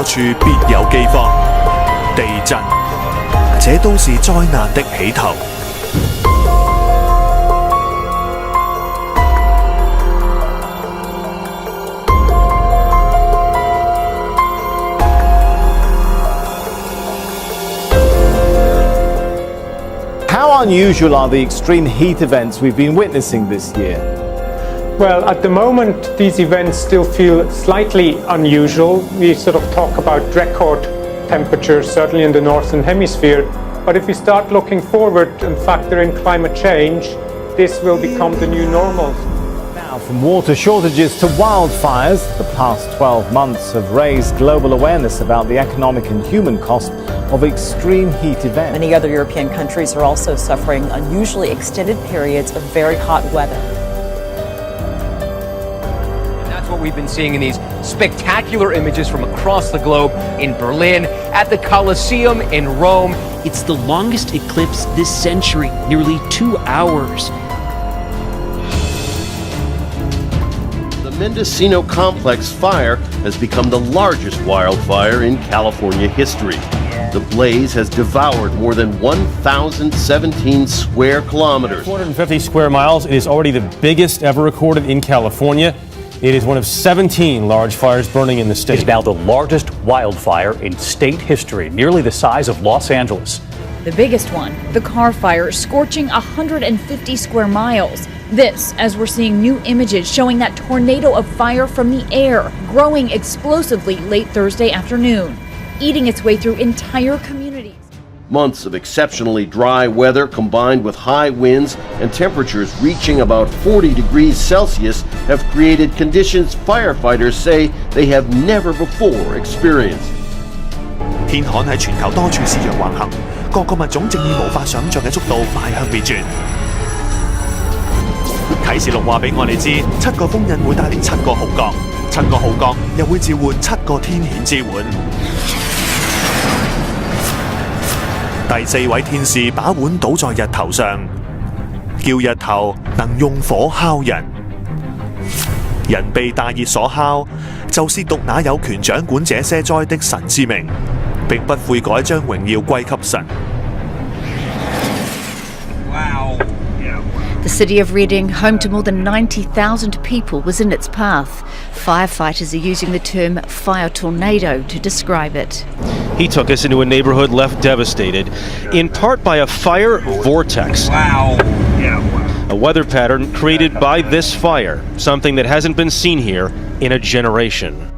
處必有饑荒、地震，這都是災難的起頭。How unusual are the extreme heat events we've been witnessing this year? Well, at the moment, these events still feel slightly unusual. We sort of talk about record temperatures, certainly in the Northern Hemisphere. But if we start looking forward and factor in climate change, this will become the new normal. Now, from water shortages to wildfires, the past 12 months have raised global awareness about the economic and human cost of extreme heat events. Many other European countries are also suffering unusually extended periods of very hot weather. What we've been seeing in these spectacular images from across the globe, in Berlin, at the Colosseum, in Rome. It's the longest eclipse this century, nearly 2 hours. The Mendocino Complex fire has become the largest wildfire in California history. The blaze has devoured more than 1,017 square kilometers. 450 square miles. It is already the biggest ever recorded in California. It is one of 17 large fires burning in the state. It's now the largest wildfire in state history, nearly the size of Los Angeles. The biggest one, the Carr Fire, scorching 150 square miles. This, as we're seeing new images showing that tornado of fire from the air, growing explosively late Thursday afternoon, eating its way through entire communities. Months of exceptionally dry weather combined with high winds and temperatures reaching about 40 degrees Celsius have created conditions firefighters say they have never before experienced. 天旱喺全球多處肆虐橫行，各個物種正以無法想像嘅速度邁向滅絕。啟示錄話俾我哋知，7個封印會帶嚟7個號角，7個號角又會召喚7個天譴之碗。第4位天使把碗倒在日頭上，叫日頭能用火烤人。人被大熱所烤，就是讀那有權掌管這些災的神之名，並不悔改將榮耀歸給神。The city of Reading, home to more than 90,000 people, was in its path. Firefighters are using the term fire tornado to describe it. He took us into a neighborhood left devastated, in part by a fire vortex. A weather pattern created by this fire, something that hasn't been seen here in a generation.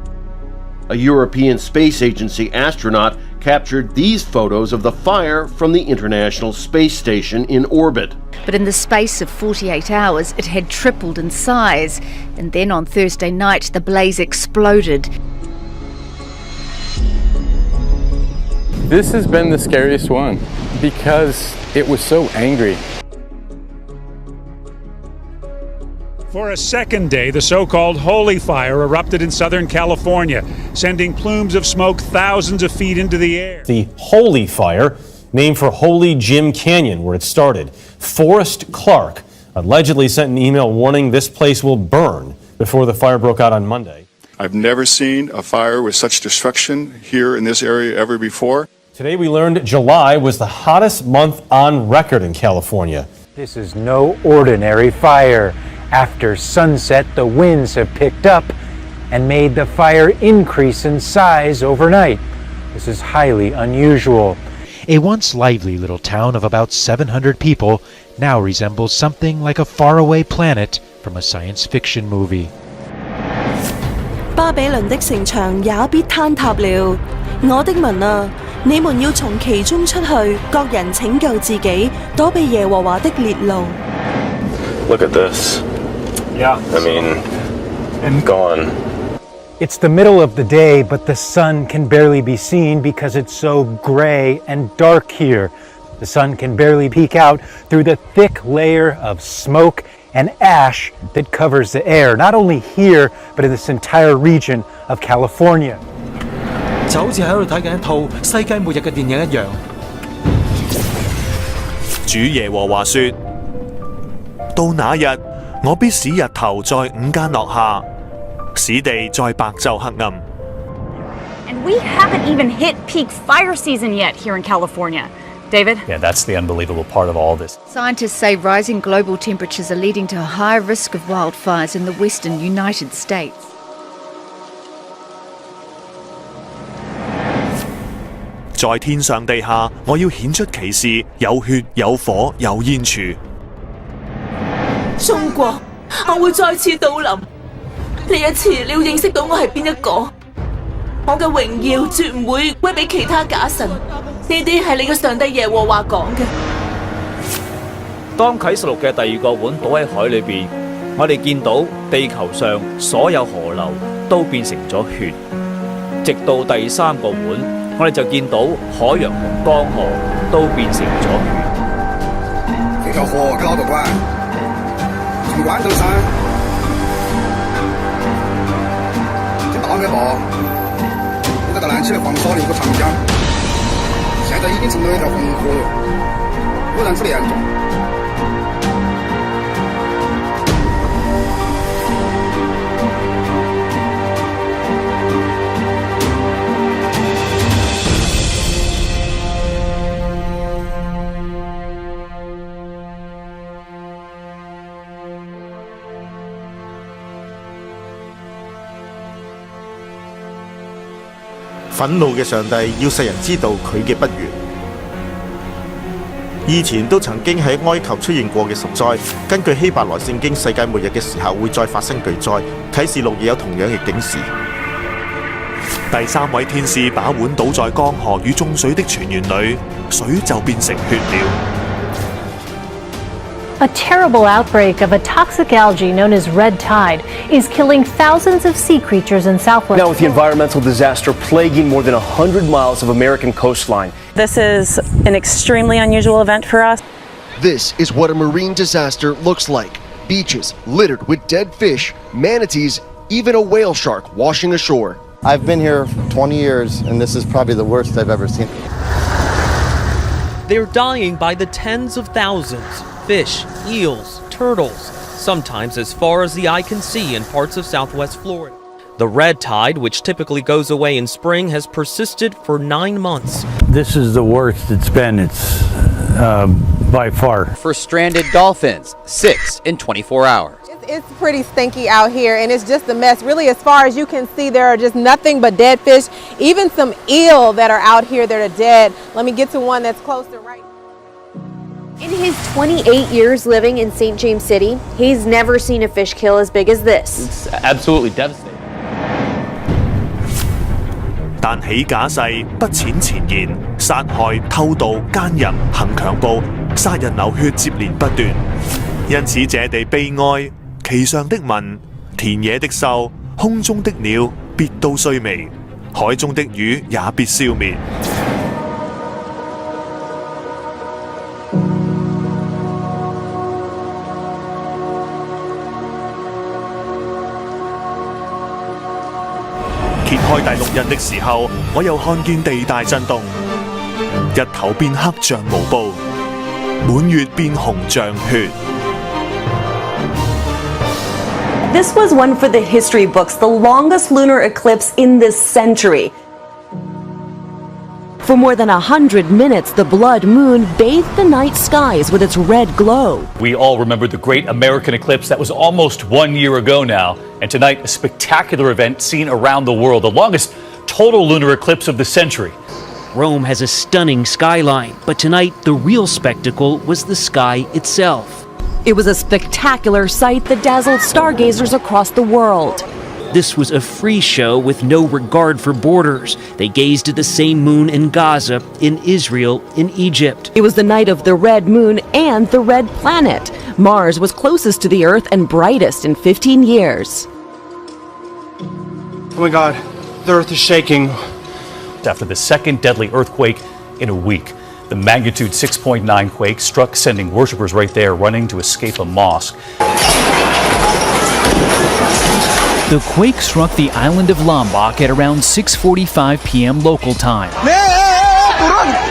A European Space Agency astronaut captured these photos of the fire from the International Space Station in orbit. But in the space of 48 hours, it had tripled in size. And then on Thursday night, the blaze exploded. This has been the scariest one because it was so angry. For a second day, the so-called Holy Fire erupted in Southern California, sending plumes of smoke thousands of feet into the air. The Holy Fire, named for Holy Jim Canyon, where it started. Forrest Clark allegedly sent an email warning this place will burn before the fire broke out on Monday. I've never seen a fire with such destruction here in this area ever before. Today we learned July was the hottest month on record in California. This is no ordinary fire. After sunset, the winds have picked up and made the fire increase in size overnight. This is highly unusual. A once lively little town of about 700 people now resembles something like a faraway planet from a science fiction movie. 巴比倫的城牆也必坍塌了，我的民啊，你們要從其中出去，各人拯救自己，躲避耶和華的烈怒。Look at this. Yeah. I mean, gone. It's the middle of the day, but the sun can barely be seen because it's so gray and dark here. The sun can barely peek out through the thick layer of smoke and ash that covers the air, not only here, but in this entire region of California. 就好似喺度睇緊一套世界末日嘅電影一樣。主耶和華說：到那日，我必使日頭在午間落下，使地在白晝黑暗。And we haven't even hit peak fire season yet here in California. David? Yeah, that's the unbelievable part of all this. Scientists say rising global temperatures are leading to a higher risk of wildfires in the western United States. 在天上地下，我要顯出奇事，有血有火有煙柱。中國，我會再次到臨。呢一次，你要認識到我係邊一個。我嘅榮耀絕唔會歸俾其他假神，呢啲係你嘅上帝耶和華講嘅。當啟示錄嘅第二個碗倒喺海裏邊，我哋見到地球上所有河流都變成咗血，直到第三個碗，我哋就見到海洋同江河都變成咗血。這條河嘅老道觀，從灣頭上，這大約我在南起的黃沙流過長江，現在已經成為一條紅河了，污染之嚴重。憤怒嘅上帝要世人知道佢嘅不願。以前都曾經喺埃及出現過嘅十災，根據希伯來聖經，世界末日嘅時候會再發生巨災。啟示錄亦有同樣嘅警示。第三位天使把碗倒在江河與眾水的泉源裏，水就變成血了。A terrible outbreak of a toxic algae known as red tide is killing thousands of sea creatures in southwest. Now with the environmental disaster plaguing more than 100 miles of American coastline. This is an extremely unusual event for us. This is what a marine disaster looks like. Beaches littered with dead fish, manatees, even a whale shark washing ashore. I've been here 20 years, and this is probably the worst I've ever seen. They're dying by the tens of thousands. Fish, eels, turtles, sometimes as far as the eye can see in parts of southwest Florida. The red tide, which typically goes away in spring, has persisted for 9 months. This is the worst it's been. It's by far. For stranded dolphins, 6 in 24 hours. It's pretty stinky out here, and it's just a mess. Really, as far as you can see, there are just nothing but dead fish, even some eel that are out here that are dead. Let me get to one that's closer right. In his 28 years living in St. James City, he's never seen a fish kill as big as this. It's absolutely devastating. 但起假誓不踐前言，殺害、偷盜、奸淫、行強暴、殺人流血接連不斷，因此這地悲哀，其上的民、田野的獸、空中的鳥必都衰微，海中的魚也必消滅。揭開第6印的時候，我又看見地大震動，日頭變黑像毛布，滿月變紅像血。This was one for the history books, the longest lunar eclipse in this century. For more than 100 minutes, the blood moon bathed the night skies with its red glow. We all remember the great American eclipse that was almost 1 year ago now. And tonight, a spectacular event seen around the world, the longest total lunar eclipse of the century. Rome has a stunning skyline, but tonight the real spectacle was the sky itself. It was a spectacular sight that dazzled stargazers across the world. This was a free show with no regard for borders. They gazed at the same moon in Gaza, in Israel, in Egypt. It was the night of the red moon and the red planet. Mars was closest to the Earth and brightest in 15 years. Oh my God, the Earth is shaking. After the second deadly earthquake in a week, the magnitude 6.9 quake struck, sending worshippers right there running to escape a mosque. The quake struck the island of Lombok at around 6:45 p.m. local time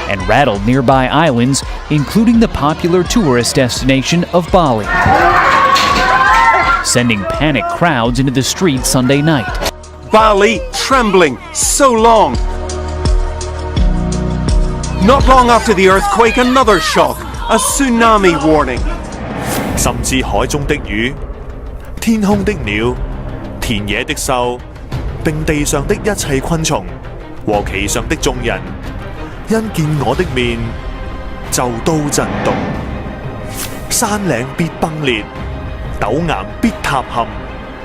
and rattled nearby islands, including the popular tourist destination of Bali, sending panicked crowds into the streets Sunday night. Bali trembling so long. Not long after the earthquake, another shock, a tsunami warning. 甚至海中的魚、天空的鳥、田野的獸，並地上的一切昆蟲和其上的眾人，因見我的面，就都震動。山嶺必崩裂，陡岩必塌陷，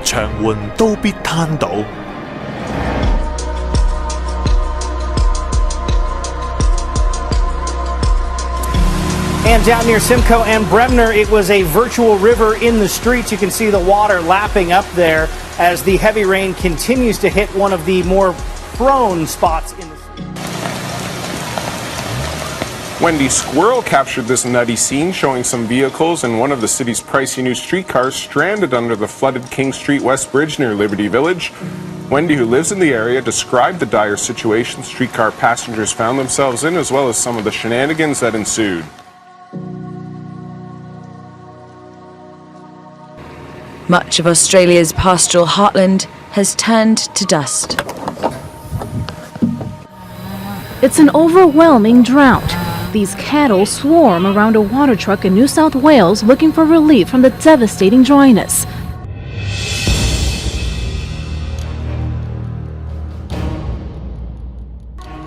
牆垣都必坍倒。And down near Simcoe and Bremner, it was a virtual river in the streets. You can see the water lapping up there as the heavy rain continues to hit one of the more prone spots in the city. Wendy Squirrel captured this nutty scene, showing some vehicles and one of the city's pricey new streetcars stranded under the flooded King Street West Bridge near Liberty Village. Wendy, who lives in the area, described the dire situation streetcar passengers found themselves in, as well as some of the shenanigans that ensued. Much of Australia's pastoral heartland has turned to dust. It's an overwhelming drought. These cattle swarm around a water truck in New South Wales looking for relief from the devastating dryness.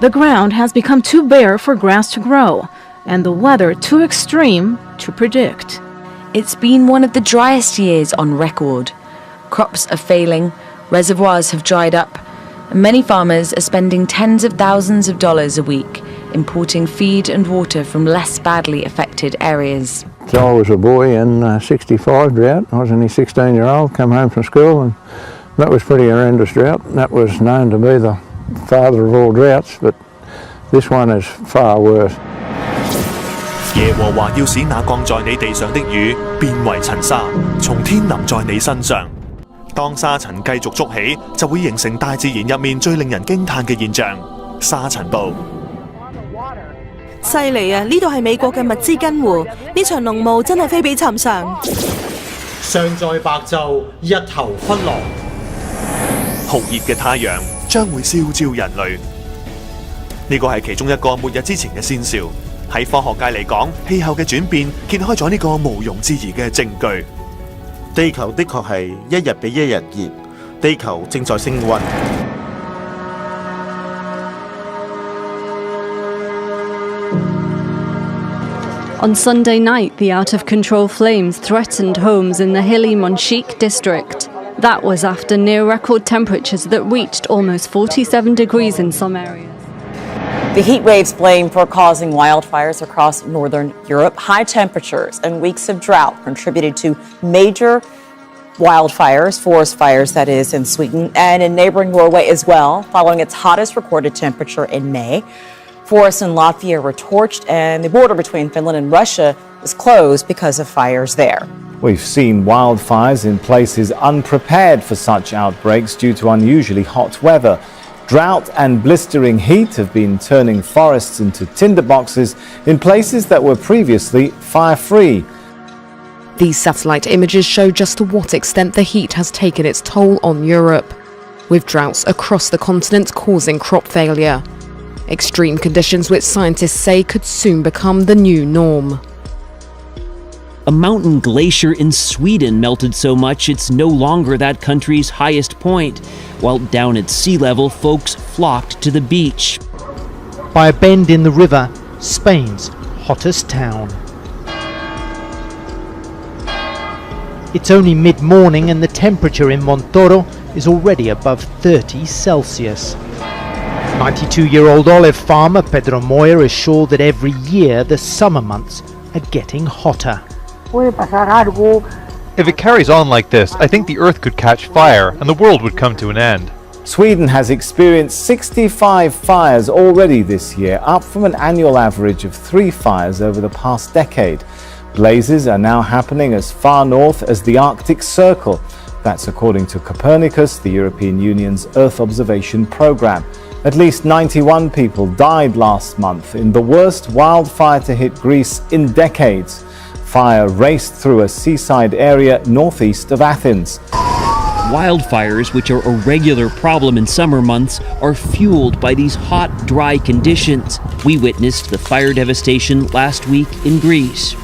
The ground has become too bare for grass to grow, and the weather too extreme to predict. It's been one of the driest years on record. Crops are failing, reservoirs have dried up, and many farmers are spending tens of thousands of dollars a week importing feed and water from less badly affected areas. So I was a boy in 65 drought. I was only 16-year-old, come home from school, and that was pretty horrendous drought. That was known to be the father of all droughts, but this one is far worse. 耶和華要使那降在你地上的雨變為塵沙，從天臨在你身上。當沙塵繼續築起，就會形成大自然入面最令人驚嘆嘅現象——沙塵暴。犀利啊！呢度係美國嘅密芝根湖，呢場濃霧真係非比尋常。尚在白晝，日頭昏狼。酷熱嘅太陽將會燒焦人類。呢個係其中一個末日之前嘅先兆。喺科學界嚟講，氣候嘅轉變揭開咗呢個毋庸置疑嘅證據。地球的確係一日比一日熱，地球正在升溫。On Sunday night, the out-of-control flames threatened homes in the hilly Monchique district. That was after near-record temperatures that reached almost 47 degrees in some areas. The heat waves blamed for causing wildfires across northern Europe. High temperatures and weeks of drought contributed to major wildfires, forest fires that is, in Sweden and in neighboring Norway as well, following its hottest recorded temperature in May. Forests in Latvia were torched, and the border between Finland and Russia is closed because of fires there. We've seen wildfires in places unprepared for such outbreaks due to unusually hot weather. Drought and blistering heat have been turning forests into tinderboxes in places that were previously fire-free. These satellite images show just to what extent the heat has taken its toll on Europe, with droughts across the continent causing crop failure. Extreme conditions which scientists say could soon become the new norm. A mountain glacier in Sweden melted so much it's no longer that country's highest point, while down at sea level folks flocked to the beach. By a bend in the river, Spain's hottest town. It's only mid-morning and the temperature in Montoro is already above 30 Celsius. 92-year-old olive farmer Pedro Moya is sure that every year the summer months are getting hotter. If it carries on like this, I think the earth could catch fire and the world would come to an end. Sweden has experienced 65 fires already this year, up from an annual average of 3 fires over the past decade. Blazes are now happening as far north as the Arctic Circle. That's according to Copernicus, the European Union's Earth observation program. At least 91 people died last month in the worst wildfire to hit Greece in decades. Fire raced through a seaside area northeast of Athens. Wildfires, which are a regular problem in summer months, are fueled by these hot, dry conditions. We witnessed the fire devastation last week in Greece.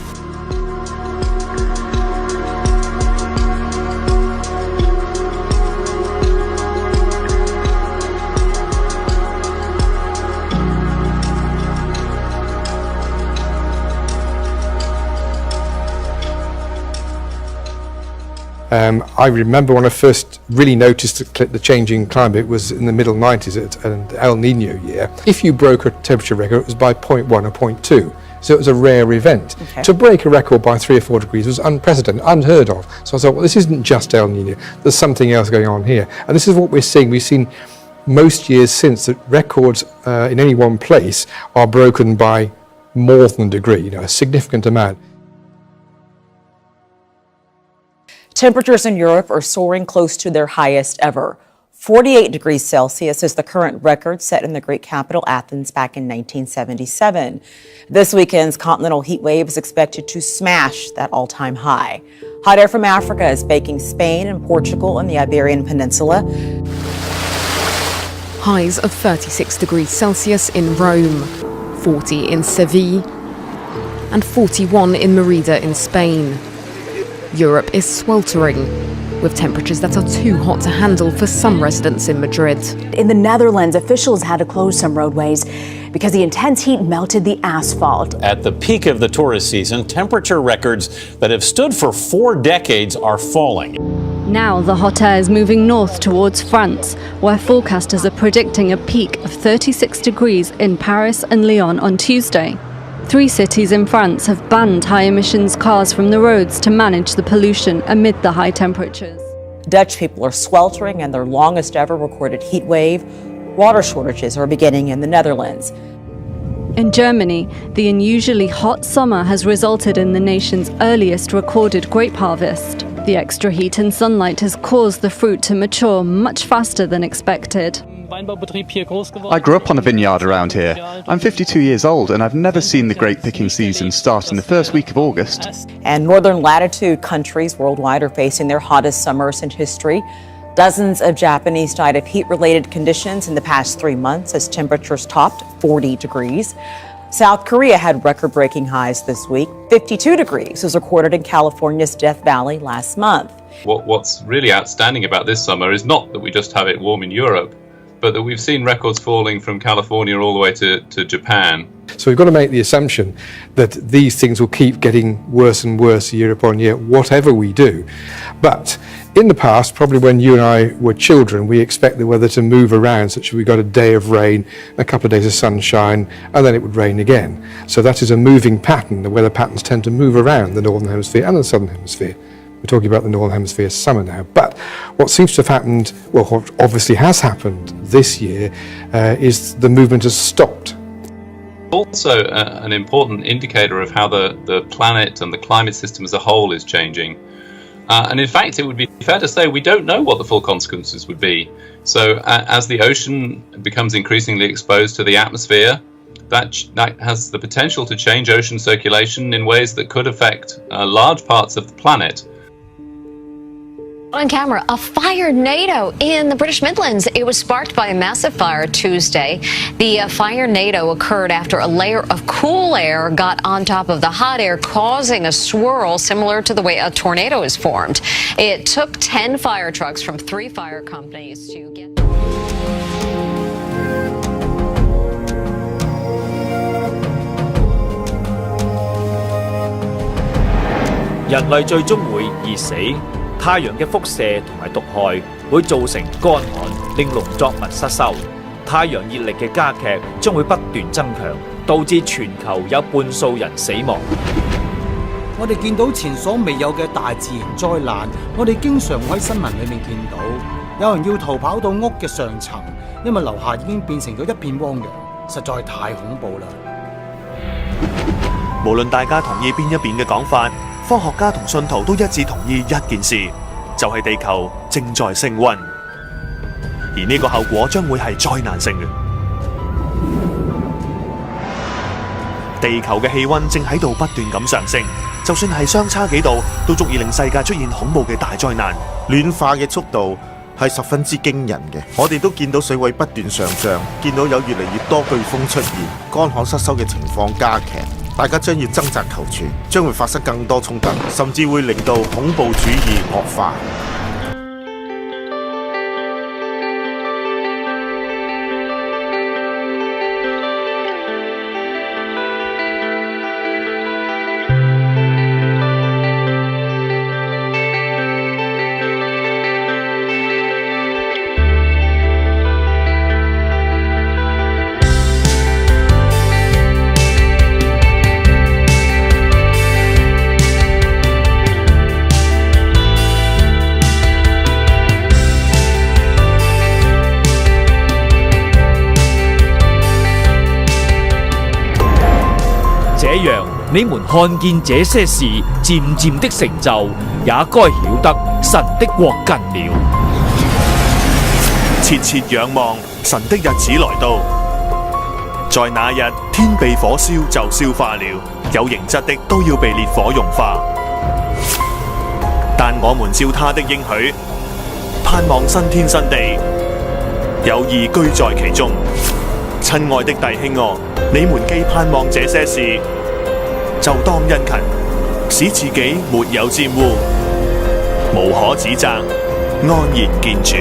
I remember when I first really noticed the changing climate was in the middle 90s at an El Nino year. If you broke a temperature record, it was by 0.1 or 0.2. So it was a rare event. Okay. To break a record by 3 or 4 degrees was unprecedented, unheard of. So I thought, well, this isn't just El Nino. There's something else going on here. And this is what we're seeing. We've seen most years since that records in any one place are broken by more than a degree, a significant amount. Temperatures in Europe are soaring close to their highest ever. 48 degrees Celsius is the current record set in the Greek capital Athens back in 1977. This weekend's continental heat wave is expected to smash that all-time high. Hot air from Africa is baking Spain and Portugal and the Iberian Peninsula. Highs of 36 degrees Celsius in Rome, 40 in Seville, and 41 in Merida in Spain. Europe is sweltering, with temperatures that are too hot to handle for some residents in Madrid. In the Netherlands, officials had to close some roadways because the intense heat melted the asphalt. At the peak of the tourist season, temperature records that have stood for 4 decades are falling. Now the hot air is moving north towards France, where forecasters are predicting a peak of 36 degrees in Paris and Lyon on Tuesday. 3 cities in France have banned high-emissions cars from the roads to manage the pollution amid the high temperatures. Dutch people are sweltering in their longest ever recorded heat wave. Water shortages are beginning in the Netherlands. In Germany, the unusually hot summer has resulted in the nation's earliest recorded grape harvest. The extra heat and sunlight has caused the fruit to mature much faster than expected. I grew up on a vineyard around here. I'm 52 years old and I've never seen the grape picking season start in the first week of August. And northern latitude countries worldwide are facing their hottest summers in history. Dozens of Japanese died of heat-related conditions in the past 3 months as temperatures topped 40 degrees. South Korea had record-breaking highs this week. 52 degrees was recorded in California's Death Valley last month. What's really outstanding about this summer is not that we just have it warm in Europe, but that we've seen records falling from California all the way to Japan. So we've got to make the assumption that these things will keep getting worse and worse year upon year, whatever we do. But in the past, probably when you and I were children, we expect the weather to move around, such that we got a day of rain, a couple of days of sunshine, and then it would rain again. So that is a moving pattern. The weather patterns tend to move around the Northern Hemisphere and the Southern Hemisphere. We're talking about the Northern Hemisphere summer now. But what seems to have happened, well, what obviously has happened this year, is the movement has stopped. Also, an important indicator of how the planet and the climate system as a whole is changing. And in fact, it would be fair to say we don't know what the full consequences would be. So as the ocean becomes increasingly exposed to the atmosphere, that has the potential to change ocean circulation in ways that could affect large parts of the planet. On camera, a fire tornado in the British Midlands. It was sparked by a massive fire Tuesday. The fire tornado occurred after a layer of cool air got on top of the hot air, causing a swirl similar to the way a tornado is formed. It took 10 fire trucks from 3 fire companies to get...人類最終會熱死。太陽嘅輻射同埋毒害會造成乾旱，令農作物失收。太陽熱力嘅加劇將會不斷增強，導致全球有半數人死亡。我哋見到前所未有嘅大自然災難，我哋經常會喺新聞裏面見到，有人要逃跑到屋嘅上層，因為樓下已經變成咗一片汪洋，實在太恐怖啦！無論大家同意邊一邊嘅講法，科學家同信徒都一致同意一件事，就係地球正在升溫，而呢個後果將會係災難性嘅。地球嘅氣溫正喺度不斷咁上升，就算係相差幾度，都足以令世界出現恐怖嘅大災難。暖化嘅速度係十分之驚人嘅。我哋都見到水位不斷上漲，見到有越嚟越多颶風出現，乾旱失收嘅情況加劇。大家將要掙扎求存，將會發生更多衝突，甚至會令到恐怖主義惡化。這樣你們看見這些事漸漸的成就，也該曉得神的國近了。切切仰望神的日子來到，在那日天被火燒就消化了，有形質的都要被烈火融化。但我們照他的應許，盼望新天新地，有義居在其中。親愛的弟兄啊，你們既盼望這些事，就當殷勤，使自己沒有沾污，無可指責，安然見主。